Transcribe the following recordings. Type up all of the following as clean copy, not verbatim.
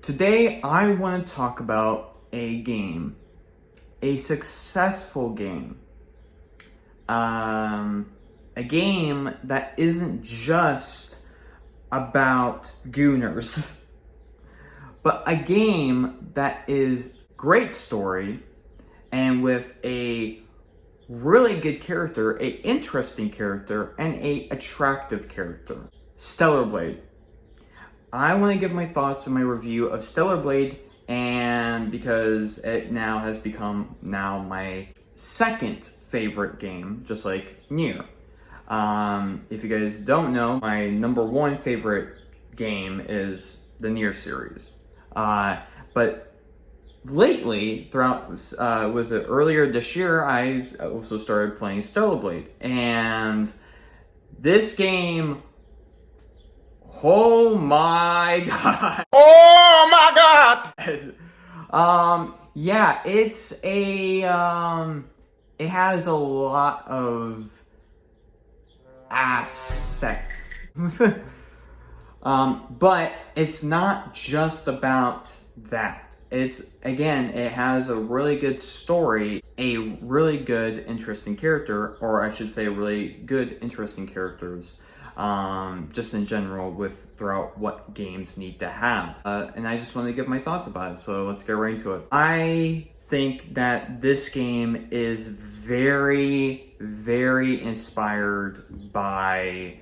Today, I want to talk about a game, a successful game, a game that isn't just about Gooners, but a game that is great story and with a really good character, a interesting character, and a attractive character. Stellar Blade. I want to give my thoughts and my review of Stellar Blade, and because it now has become my second favorite game, just like Nier. If you guys don't know, my number one favorite game is the Nier series. But lately, earlier this year, I also started playing Stellar Blade, and this game, oh my god. Oh my god! Yeah, it's it has a lot of assets. But it's not just about that. It has a really good story, a really good, interesting character, or I should say really good, interesting characters, just in general throughout what games need to have. And I just want to give my thoughts about it, so let's get right into it. I think that this game is very, very inspired by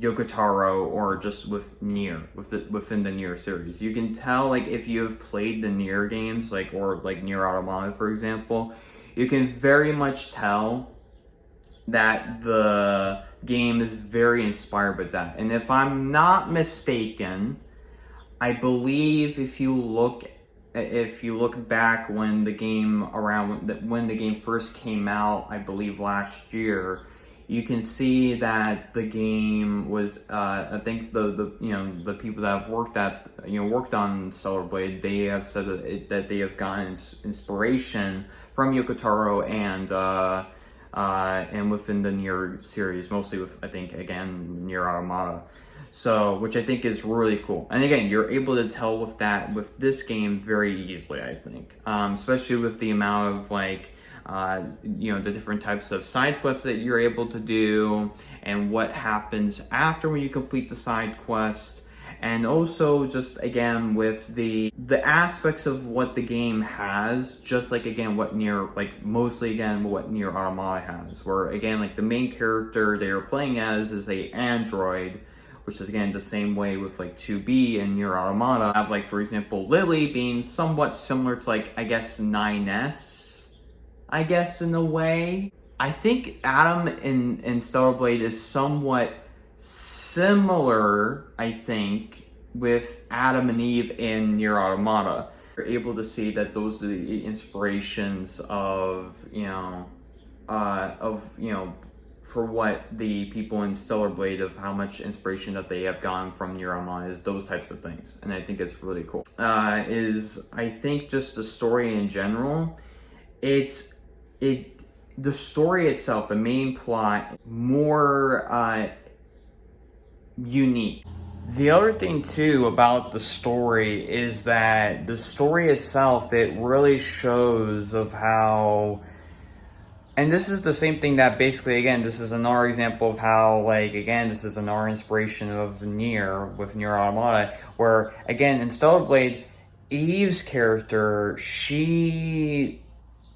Yoko Taro, or just with Nier, within the Nier series. You can tell, like, if you have played the Nier games, or Nier Automata, for example, you can very much tell that the game is very inspired by that. And if I'm not mistaken, I believe if you look back when the game first came out, I believe last year, you can see that the game was, I think the people that have worked on Stellar Blade, they have said that they have gotten inspiration from Yoko Taro and within the Nier series, mostly with, I think, again, Nier Automata. So, which I think is really cool. And again, you're able to tell with this game very easily, I think. Especially with the amount of, the different types of side quests that you're able to do, and what happens after when you complete the side quest, and also just again with the aspects of what the game has, just like again what Nier, mostly again what Nier Automata has, where again the main character they are playing as is a android, which is again the same way with 2B and Nier Automata. Have for example Lily being somewhat similar to I guess 9S. I guess in a way. I think Adam in Stellar Blade is somewhat similar, I think, with Adam and Eve in Nier Automata. You're able to see that those are the inspirations of, for what the people in Stellar Blade, of how much inspiration that they have gotten from Nier Automata, is those types of things. And I think it's really cool. I think just the story in general, the story itself, the main plot, more unique. The other thing too about the story is that the story itself, it really shows of how, and this is the same thing that basically, again, this is another example of how, again, this is another inspiration of Nier, with Nier Automata, where, again, in Stellar Blade, Eve's character, she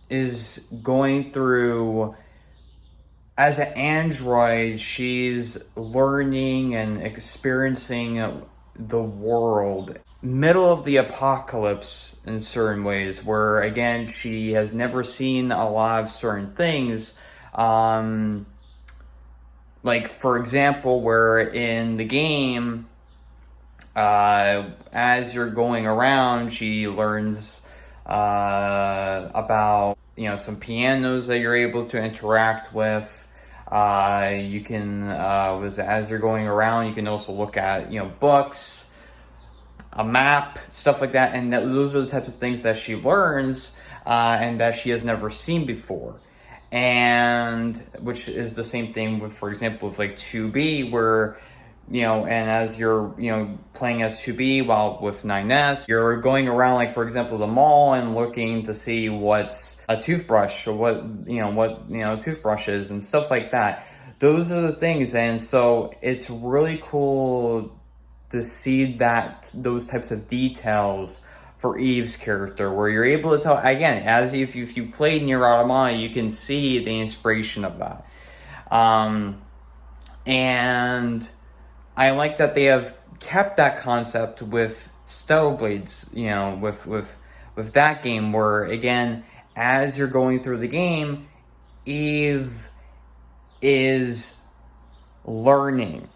is going through, as an android, she's learning and experiencing the world, middle of the apocalypse in certain ways, where again she has never seen a lot of certain things, for example, where in the game, as you're going around, she learns about some pianos that you're able to interact with. You can as you're going around, you can also look at books, a map, stuff like that, and those are the types of things that she learns and that she has never seen before. And which is the same thing with, for example, with 2B, where and as you're, playing as 2B while with 9S, you're going around, like, for example, the mall and looking to see what's a toothbrush or what toothbrushes and stuff like that. Those are the things. And so it's really cool to see those types of details for Eve's character, where you're able to tell, again, as if you played Nier Automata, you can see the inspiration of that. And I like that they have kept that concept with Stellar Blades, with that game, where, again, as you're going through the game, Eve is learning.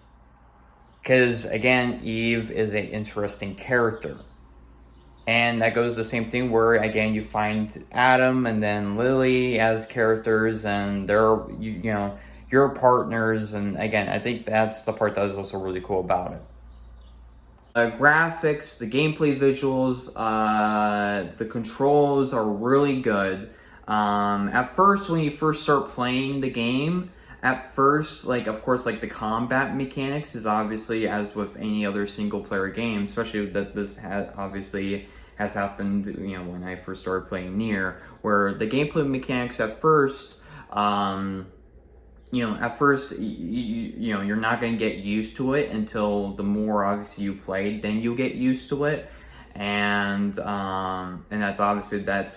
Because, again, Eve is an interesting character. And that goes the same thing where, again, you find Adam and then Lily as characters, and they're, your partners. And again, I think that's the part that is also really cool about it. The graphics, the gameplay visuals, the controls are really good. At first, when you first start playing the game, of course, the combat mechanics is obviously, as with any other single player game, especially that this has happened, when I first started playing Nier, where the gameplay mechanics at first, you're not going to get used to it until the more obviously you play, then you get used to it. And that's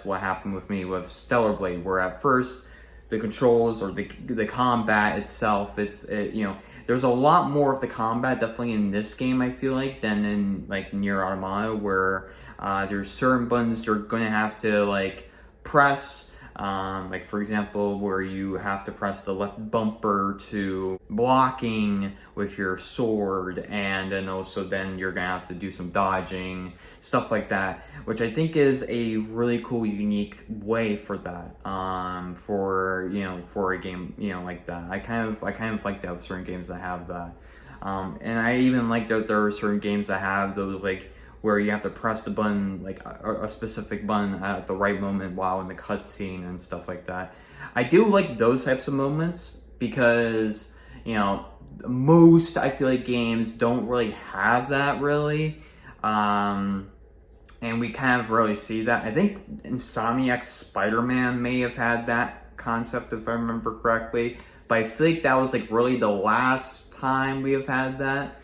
what happened with me with Stellar Blade, where at first the controls or the combat itself, there's a lot more of the combat definitely in this game, I feel like, than in Nier Automata, where there's certain buttons you're going to have to press, for example, where you have to press the left bumper to blocking with your sword, and then also then you're going to have to do some dodging, stuff like that, which I think is a really cool, unique way for that, for a game, like that. I kind of like that with certain games that have that. And I even like that there are certain games that have those, where you have to press the button, a specific button at the right moment while in the cutscene and stuff like that. I do like those types of moments because, most, I feel like, games don't really have that, really. And we kind of really see that. I think Insomniac's Spider-Man may have had that concept, if I remember correctly. But I feel like that was, really the last time we have had that.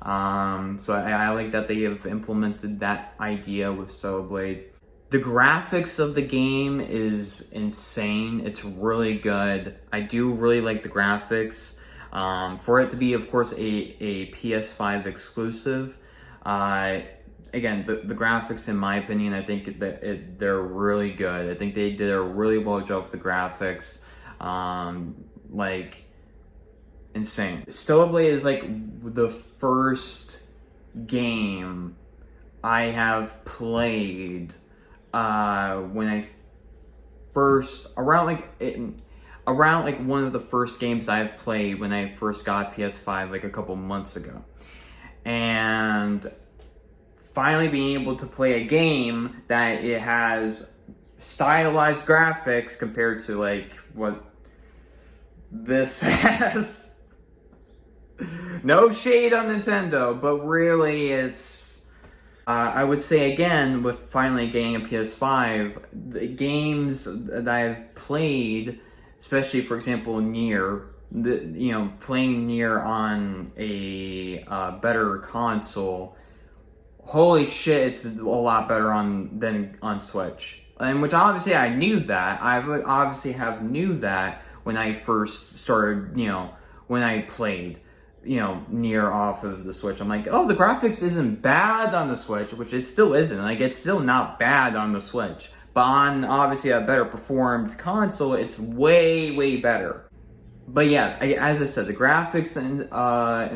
So I like that they have implemented that idea with Stellar Blade. The graphics of the game is insane. It's really good. I do really like the graphics. For it to be, of course, a PS5 exclusive, again, the graphics, in my opinion, I think that they're really good. I think they did a really well job with the graphics. Insane. Stellar Blade is the first game I have played when I first around one of the first games I've played when I first got PS5 a couple months ago. And finally being able to play a game that it has stylized graphics compared to what this has. No shade on Nintendo, but really it's, I would say again, with finally getting a PS5, the games that I've played, especially for example Nier, playing Nier on a better console, holy shit, it's a lot better than on Switch. And which obviously I knew that. I obviously knew that when I first started, when I played Nier off of the Switch. I'm like, oh, the graphics isn't bad on the Switch, which it still isn't. It's still not bad on the Switch. But on, obviously, a better performed console, it's way, way better. But yeah, as I said, the graphics in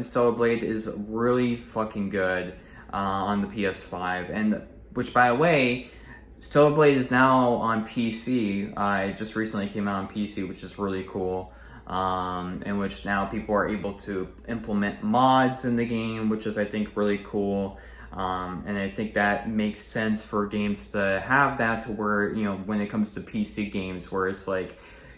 Stellar Blade is really fucking good on the PS5. And, which, by the way, Stellar Blade is now on PC. It just recently came out on PC, which is really cool. In which now people are able to implement mods in the game, which is, I think, really cool. And I think that makes sense for games to have that, to where, when it comes to PC games, where it's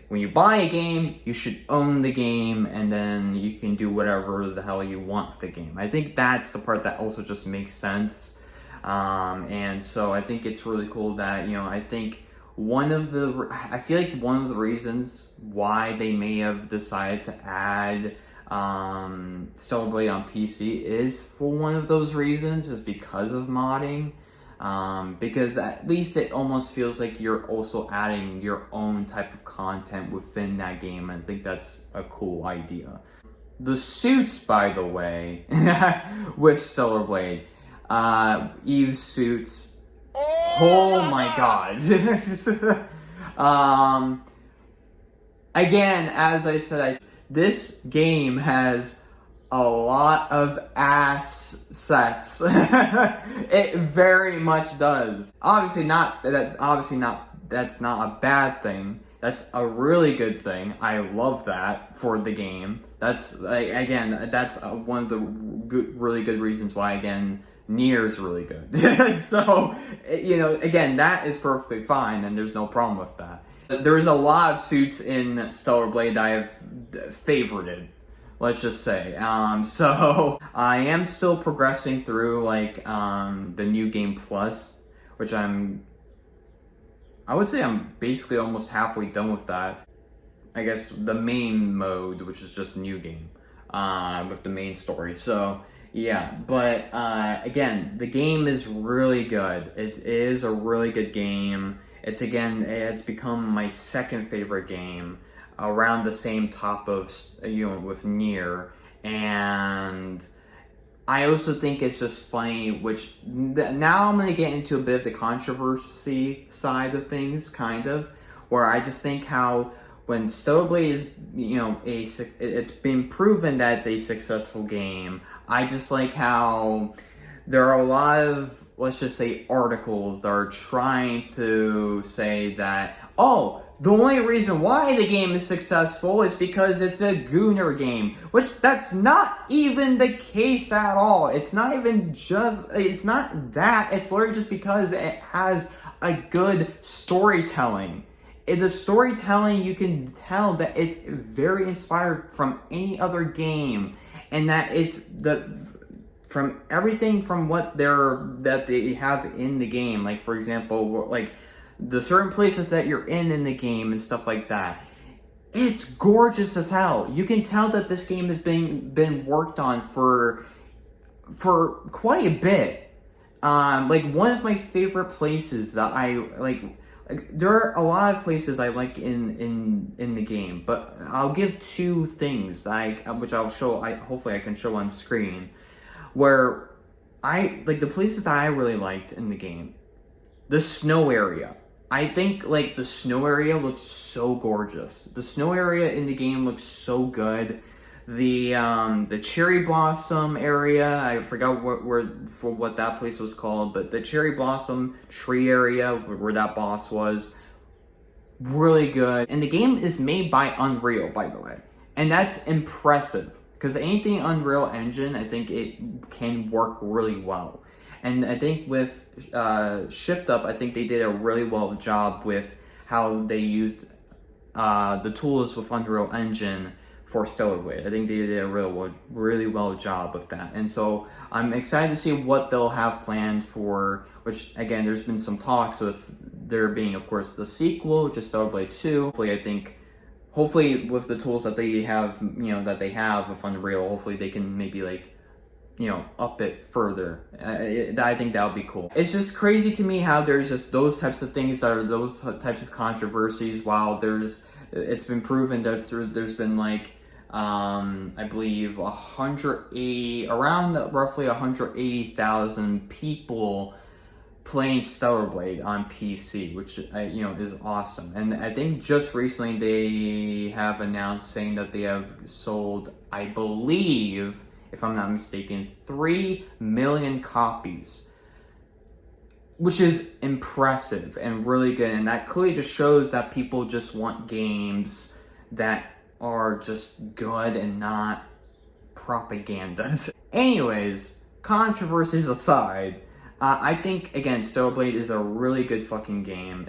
when you buy a game, you should own the game, and then you can do whatever the hell you want with the game. I think that's the part that also just makes sense. And so I think it's really cool that, I think I feel like one of the reasons why they may have decided to add Stellar Blade on PC is for one of those reasons, is because of modding. Because at least it almost feels like you're also adding your own type of content within that game. I think that's a cool idea. The suits, by the way, with Stellar Blade, Eve's suits, oh my god. Again, as I said, this game has a lot of ass sets. It very much does. Obviously not, that's not a bad thing. That's a really good thing. I love that for the game. That's, again, that's one of the really good reasons why, again, Nier's really good. So, again, that is perfectly fine, and there's no problem with that. There's a lot of suits in Stellar Blade that I have favorited, let's just say. So I am still progressing through the New Game Plus, which I would say I'm basically almost halfway done with that. I guess the main mode, which is just New Game, with the main story. So yeah, but again, the game is really good. It is a really good game. It's become my second favorite game, around the same top of, with Nier. And I also think it's just funny, which now I'm going to get into a bit of the controversy side of things, kind of, where I just think how when Stellar Blade is, it's been proven that it's a successful game. I just like how there are a lot of, let's just say, articles that are trying to say that, the only reason why the game is successful is because it's a Gunnar game, which that's not even the case at all. It's not that. It's literally just because it has a good storytelling. The storytelling, you can tell that it's very inspired from any other game, and that it's from everything from what that they have in the game. Like, for example, the certain places that you're in the game and stuff like that. It's gorgeous as hell. You can tell that this game has been worked on for quite a bit. One of my favorite places that I like, there are a lot of places I like in the game, but I'll give two things which I'll show. Hopefully I can show on screen, where the places that I really liked in the game. The snow area. I think the snow area looks so gorgeous. The snow area in the game looks so good. The cherry blossom area, I forgot what that place was called, but the cherry blossom tree area where that boss was, really good. And the game is made by Unreal, by the way, and that's impressive, because anything Unreal Engine, I think it can work really well. And I think with Shift Up, I think they did a really well job with how they used the tools with Unreal Engine for Stellar Blade. I think they did a really well job with that. And so I'm excited to see what they'll have planned for, which, again, there's been some talks of there being, of course, the sequel, which is Stellar Blade 2. Hopefully with the tools that they have, with Unreal, hopefully they can maybe up it further. I think that would be cool. It's just crazy to me how there's just those types of things that are those types of controversies, while it's been proven that there's been I believe around roughly 180,000 people playing Stellar Blade on PC, which is awesome. And I think just recently they have announced saying that they have sold, I believe, if I'm not mistaken, 3 million copies, which is impressive and really good. And that clearly just shows that people just want games that are just good and not propaganda. Anyways, controversies aside, I think, again, Stellar Blade is a really good fucking game.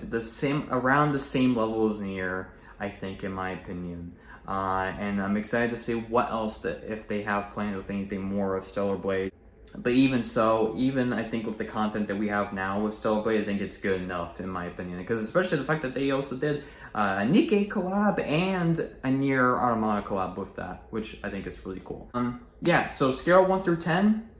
Around the same level as Nier. I think, in my opinion. And I'm excited to see what else, if they have planned with anything more of Stellar Blade. But even so, even I think with the content that we have now with Stellar Blade, I think it's good enough, in my opinion. Because especially the fact that they also did a Nikkei collab and a Nier Automata collab with that, which I think is really cool. Yeah, so scale 1 through 10.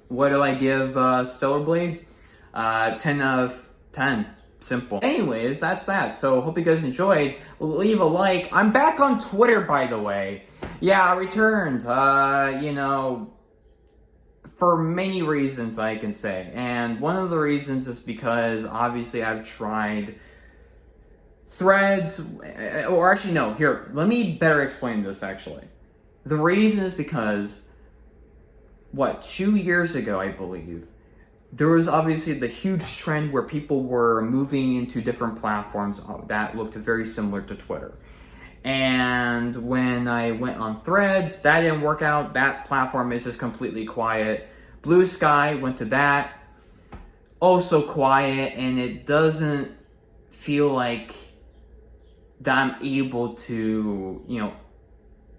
What do I give Stellar Blade? 10 out of 10. Simple. Anyways, that's that. So hope you guys enjoyed. Leave a like. I'm back on Twitter, by the way. Yeah, I returned. You know, for many reasons I can say. And one of the reasons is because obviously I've tried Threads, or actually no, here, let me better explain this actually. The reason is because, 2 years ago, I believe, there was obviously the huge trend where people were moving into different platforms that looked very similar to Twitter. And when I went on Threads, that didn't work out. That platform is just completely quiet. Blue Sky, went to that. Also quiet, and it doesn't feel like that I'm able to, you know,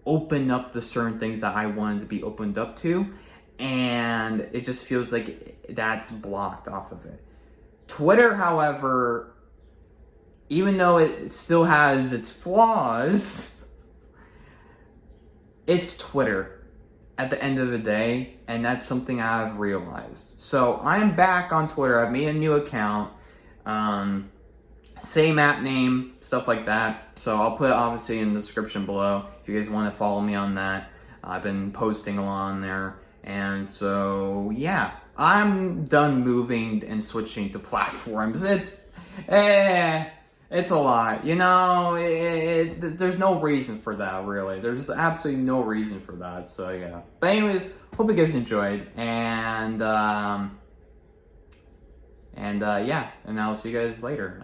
open up the certain things that I wanted to be opened up to. And it just feels like that's blocked off of it. Twitter, however, even though it still has its flaws, it's Twitter at the end of the day, and that's something I've realized. So I'm back on Twitter. I've made a new account, same app name, stuff like that. So I'll put it obviously in the description below if you guys want to follow me on that. I've been posting a lot on there. And so, yeah, I'm done moving and switching to platforms. It's a lot, you know. There's no reason for that, really. There's absolutely no reason for that. So yeah. But anyways, hope you guys enjoyed, and yeah, and I'll see you guys later.